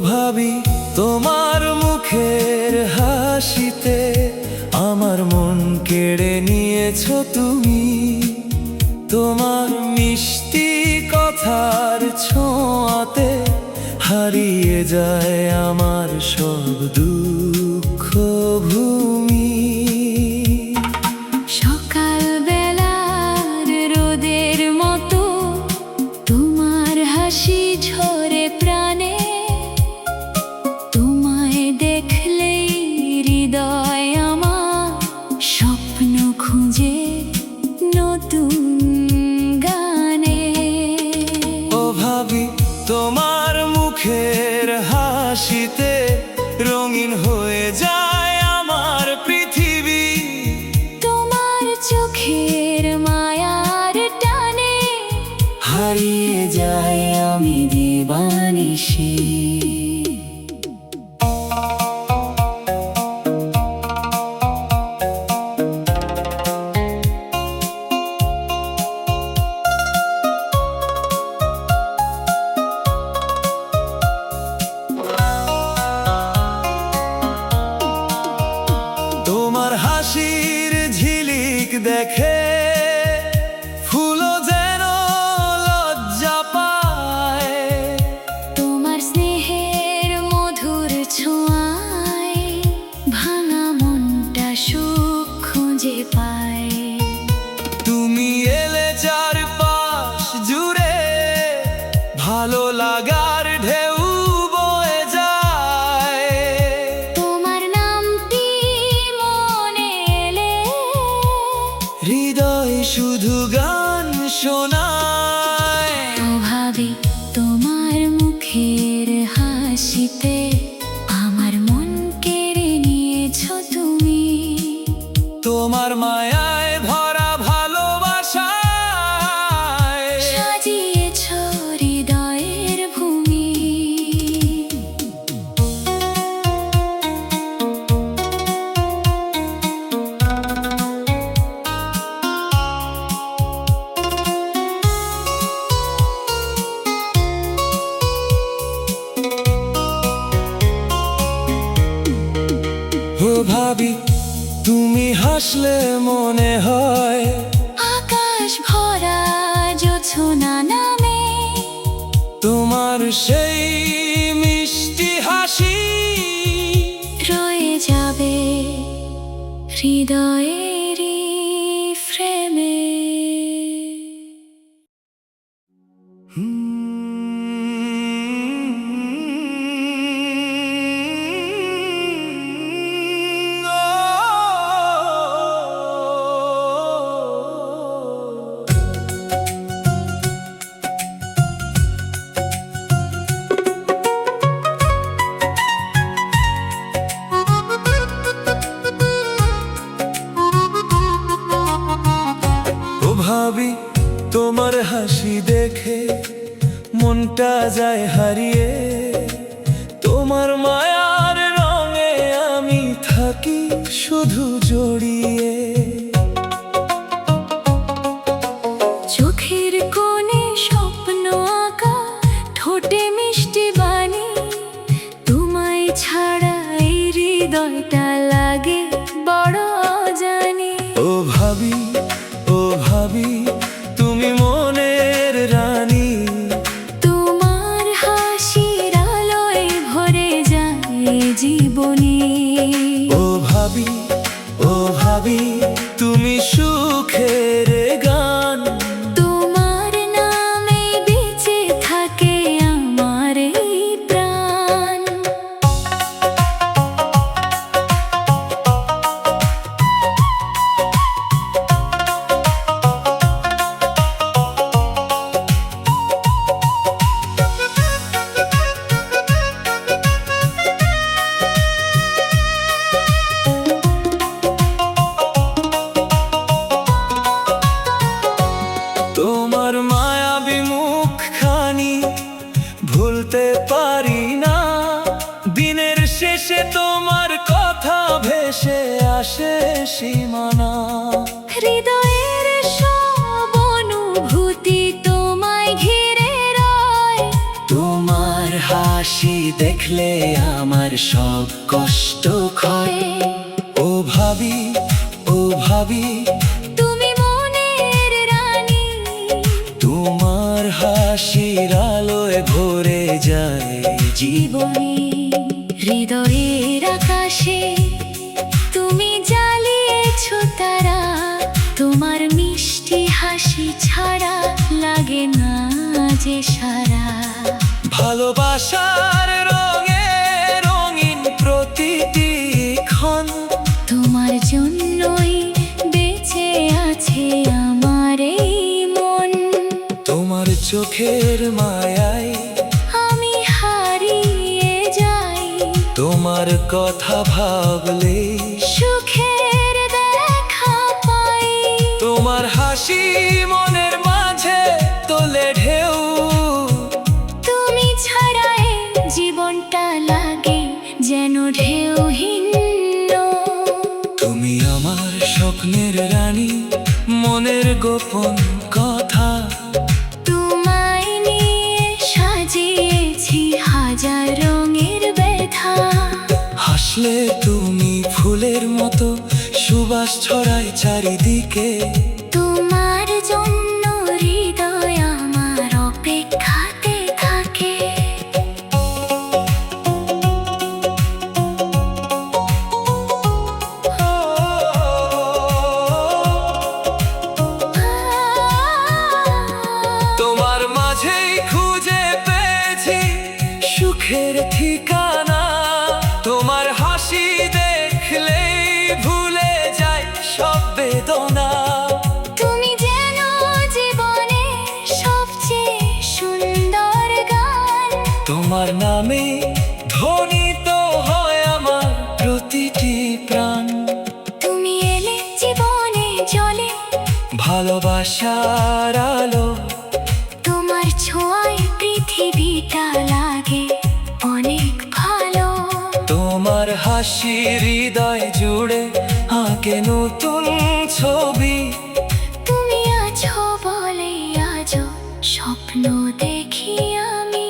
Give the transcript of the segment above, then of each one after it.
ভাবি তোমার মুখের হাসিতে আমার মন কেড়ে নিয়েছো তুমি। তোমার মিষ্টি কথার ছোঁয়াতে হারিয়ে যায় আমার সব দুঃখ ভূমি। সকাল বেলার রোদের মতো তোমার হাসি ঝরে প্রাণে, তোমায় দেখলেই হৃদয় আমার স্বপ্ন খুঁজে নতুন গানে। ও ভাবি তোমার মুখের হাসিতে রঙিন হয়ে যায় আমার পৃথিবী। তোমার চোখের মায়ার টানে হারিয়ে যায় আমি দিবানিশি। তোমার হাসির ঝিলিক দেখে ফুলও যেন লজ্জা পায়। তোমার স্নেহের মধুর ছোঁয়ায় ভাঙা মনটা সুখ খুঁজে পায়। তুমি এলে চারপাশ জুড়ে ভালো লাগার ঢেউ বয়ে যায়। তোমার নামটি মনে এলে হৃদয় শুধু গান শোনায়। ও ভাবি তোমার মুখের হাসিতে আমার মন কেড়ে নিয়েছো তুমি। তোমার মায়ায় ভরা ভালোবাসায় সাজিয়েছো হৃদয়ের ভূমি। ও ভাবি তুমি হাসলে মনে হয় আকাশ ভরা জোছনা নামে, তোমার সেই মিষ্টি হাসি রয়ে যাবে হৃদয়েরই ফ্রেমে। ভাবি তোমার হাসি দেখে মনটা যায় হারিয়ে। তোমার মায়ার রঙে আমি থাকি শুধু জড়িয়ে। চোখের কোণে স্বপ্ন আঁকা, ঠোঁটে মিষ্টি বাণী, তোমায় ছাড়া এই হৃদয়টা লাগে বড় অজানি। ও ভাবি তুমি মনের রানী। তোমার হাসির আলোয় ভরে যায় জীবনী। ও ভাবি তুমি সুখের গান। তোমার নামে বেঁচে থাকে আমার এই প্রাণ। ভুলতে পারি না। দিনের শেষে তোমার কথা ভেসে আসে সীমানা। হৃদয়ের সব অনুভূতি তোমায় ঘিরে রয়। তোমার হাসি দেখলে আমার সব কষ্ট ক্ষয়। ও ভাবি, ও ভাবি, তুমি মনের রানী। তোমার হাসির আলোয় ভরে যায় জীবনী হৃদয়ের আকাশে তুমি জ্বালিয়েছ তারা। তোমার মিষ্টি হাসি ছাড়া লাগে না যে সারা। ভালোবাসার রঙে রঙিন প্রতিটি ক্ষণ। তোমার জন্যই বেঁচে আছে আমার এই মন। তোমার চোখের মায়ায় আমি হারিয়ে যাই। তোমার কথা ভাবলে সুখের দেখা পাই। তোমার হাসি মনের মাঝে তোলে ঢেউ। তুমি ছাড়া এই জীবনটা লাগে যেন ঢেউহীন। তুমি আমার স্বপ্নের রানী, মনের গোপন কথা। তোমায় নিয়ে সাজিয়েছি হাজার রঙের ব্যথা। হাসলে তুমি ফুলের মতো সুবাস ছড়ায় চারিদিকে। তোমার জন্য হৃদয় আমার অপেক্ষাতে থাকে। তোমার মাঝেই খুঁজে পেয়েছি সুখের ঠিকানা। তোমার হাসি দেখলেই ভুলে যায় সব বেদনা। তুমি যেন জীবনে সবচেয়ে সুন্দর গান। তোমার নামে ধ্বনিত হয় আমার প্রতিটি প্রাণ। তুমি এলে জীবনে জ্বলে ভালোবাসার আলো। তোমার ছোঁয়ায় পৃথিবীটা লাগে অনেক ভালো। তোমার হাসি হৃদয় জুড়ে আঁকে নতুন ছবি। তুমি আছো বলে আজও স্বপ্ন দেখি আমি।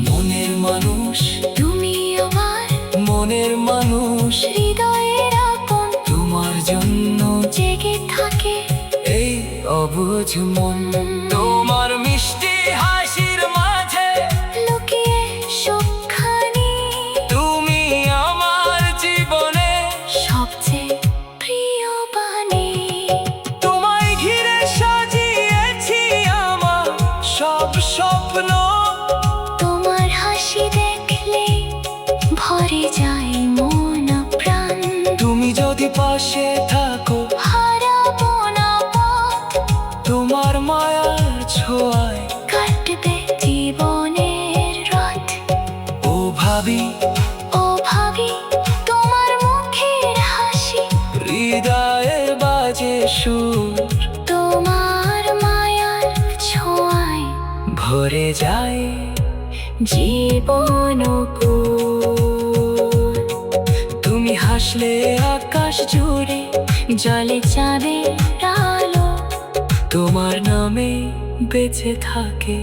মনের মানুষ, তুমি আমার মনের মানুষ, হৃদয়ের আপন। তোমার জন্য জেগে থাকে এই অবুঝ মন। তোমার মিষ্টি হাসির মাঝে লুকিয়ে সুখখানি। তুমি আমার জীবনে সবচেয়ে প্রিয় বাণী। তোমায় ঘিরে সাজিয়েছি আমার সব স্বপ্ন। তোমার হাসি দেখলে ভরে যায় মন প্রাণ। তুমি যদি পাশে থাকো হারাবো না পথ। তোমার মায়ার ছোঁয়ায় কাটবে জীবনের রথ। ও ভাবি, ও ভাবি, তোমার মুখের হাসি। হৃদয়ের বাজে সুর। তোমার মায়ার ছোঁয়ায় ভরে যায় জীবন তুমি হাসলে আকাশ জুড়ে জলে চাঁদের আলো। তোমার নামে বেঁচে থাকে